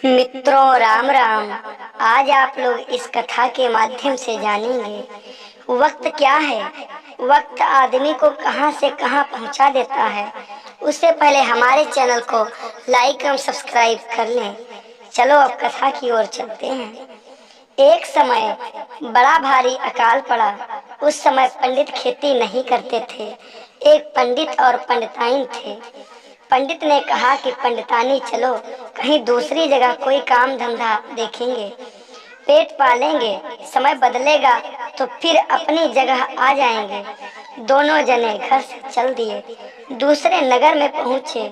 मित्रों, राम राम। आज आप लोग इस कथा के माध्यम से जानेंगे वक्त क्या है। वक्त आदमी को कहां से कहां पहुंचा देता है। उससे पहले हमारे चैनल को लाइक एवं सब्सक्राइब कर लें। चलो अब कथा की ओर चलते हैं। एक समय बड़ा भारी अकाल पड़ा। उस समय पंडित खेती नहीं करते थे। एक पंडित और पंडिताइन थे। पंडित ने कहा कि पंडितानी चलो कहीं दूसरी जगह कोई काम धंधा देखेंगे, पेट पालेंगे, समय बदलेगा तो फिर अपनी जगह आ जाएंगे। दोनों जने घर से चल दिए। दूसरे नगर में पहुंचे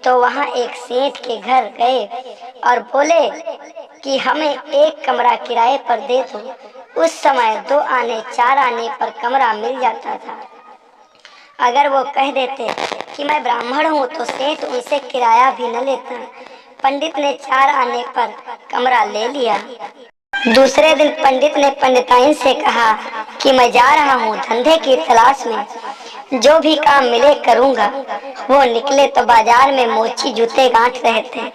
तो वहां एक सेठ के घर गए और बोले कि हमें एक कमरा किराए पर दे दो। उस समय 2 आने 4 आने पर कमरा मिल जाता था। अगर वो कह देते कि मैं ब्राह्मण हूँ तो सेठ उनसे किराया भी न लेता। पंडित ने 4 आने पर कमरा ले लिया। दूसरे दिन पंडित ने पंडिताइन से कहा कि मैं जा रहा हूँ धंधे की तलाश में, जो भी काम मिले करूँगा। वो निकले तो बाजार में मोची जूते गांठ रहे थे।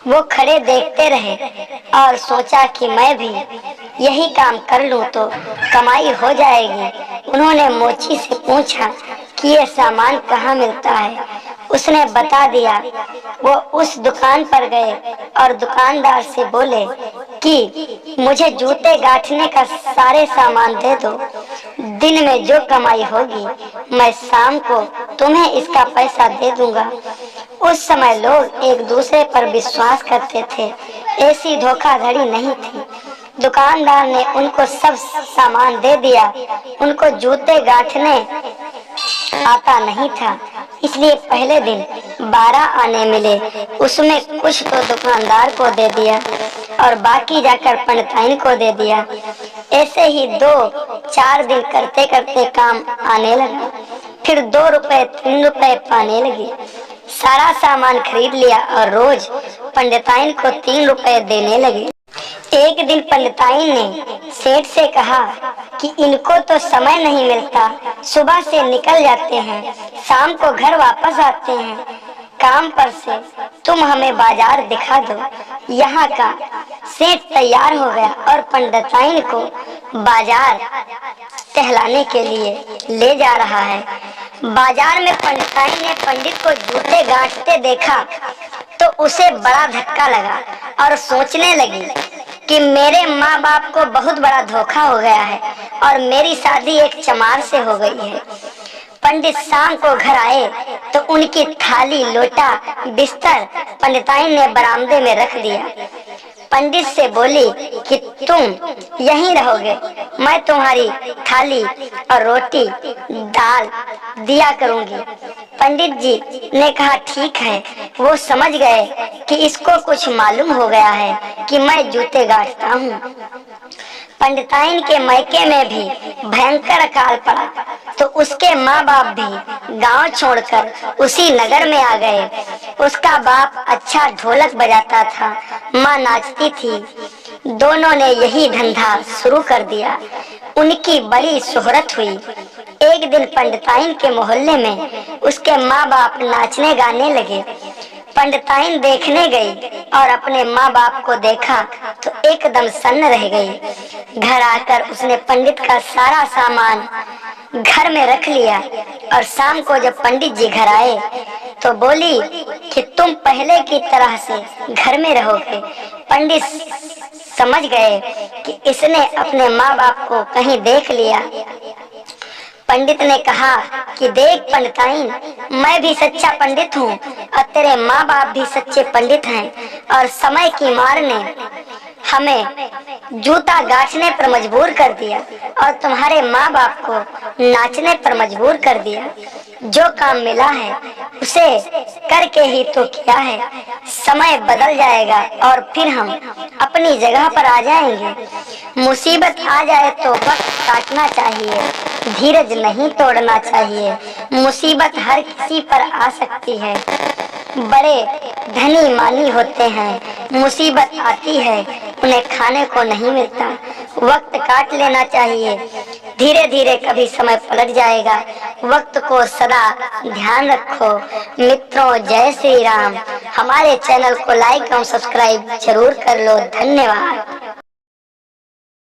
वो खड़े देखते रहे और सोचा कि मैं भी यही काम कर लूं तो कमाई हो जाएगी। उन्होंने मोची से पूछा कि ये सामान कहाँ मिलता है। उसने बता दिया। वो उस दुकान पर गए और दुकानदार से बोले कि मुझे जूते गांठने का सारे सामान दे दो। दिन में जो कमाई होगी मैं शाम को तुम्हें इसका पैसा दे दूंगा। उस समय लोग एक दूसरे पर विश्वास करते थे। ऐसी धोखाधड़ी नहीं थी। दुकानदार ने उनको सब सामान दे दिया। उनको जूते गांठने आता नहीं था, इसलिए पहले दिन 12 आने मिले। उसमें कुछ तो दुकानदार को दे दिया और बाकी जाकर पंडिताइन को दे दिया। ऐसे ही 2-4 दिन करते करते काम आने लगा। फिर 2 रुपए 3 रुपए पाने लगे। सारा सामान खरीद लिया और रोज पंडिताइन को 3 रुपए देने लगे। एक दिन पंडिताइन ने सेठ से कहा कि इनको तो समय नहीं मिलता, सुबह से निकल जाते हैं, शाम को घर वापस आते हैं काम पर से, तुम हमें बाजार दिखा दो। यहाँ का सेठ तैयार हो गया और पंडिताइन को बाजार टहलाने के लिए ले जा रहा है। बाजार में पंडिताइन ने पंडित को जूते गांठते देखा तो उसे बड़ा धक्का लगा और सोचने लगी कि मेरे माँ बाप को बहुत बड़ा धोखा हो गया है और मेरी शादी एक चमार से हो गई है। पंडित शाम को घर आए तो उनकी थाली, लोटा, बिस्तर पंडिताइन ने बरामदे में रख दिया। पंडित से बोली कि तुम यहीं रहोगे, मैं तुम्हारी थाली और रोटी दाल दिया करूंगी। पंडित जी ने कहा ठीक है। वो समझ गए कि इसको कुछ मालूम हो गया है कि मैं जूते गांठता हूँ। पंडिताइन के मैके में भी भयंकर अकाल पड़ा तो उसके माँ बाप भी गांव छोड़कर उसी नगर में आ गए। उसका बाप अच्छा ढोलक बजाता था, माँ नाचती थी। दोनों ने यही धंधा शुरू कर दिया। उनकी बड़ी शोहरत हुई। एक दिन पंडिताइन के मोहल्ले में उसके माँ बाप नाचने गाने लगे। पंडिताइन देखने गई और अपने माँ बाप को देखा तो एकदम सन्न रह गई। घर आकर उसने पंडित का सारा सामान घर में रख लिया और शाम को जब पंडित जी घर आए तो बोली कि तुम पहले की तरह से घर में रहोगे। पंडित समझ गए कि इसने अपने माँ बाप को कहीं देख लिया। पंडित ने कहा कि देख पंडिताइन, मैं भी सच्चा पंडित हूँ और तेरे माँ बाप भी सच्चे पंडित हैं और समय की मार ने हमें जूता गांठने पर मजबूर कर दिया और तुम्हारे माँ बाप को नाचने पर मजबूर कर दिया। जो काम मिला है उसे करके ही तो किया है। समय बदल जाएगा और फिर हम अपनी जगह पर आ जाएंगे। मुसीबत आ जाए तो वक्त काटना चाहिए, धीरज नहीं तोड़ना चाहिए। मुसीबत हर किसी पर आ सकती है। बड़े धनी मानी होते हैं, मुसीबत आती है उन्हें खाने को नहीं मिलता। वक्त काट लेना चाहिए, धीरे धीरे कभी समय पलट जाएगा। वक्त को सदा ध्यान रखो। मित्रों, जय श्री राम। हमारे चैनल को लाइक और सब्सक्राइब जरूर कर लो। धन्यवाद।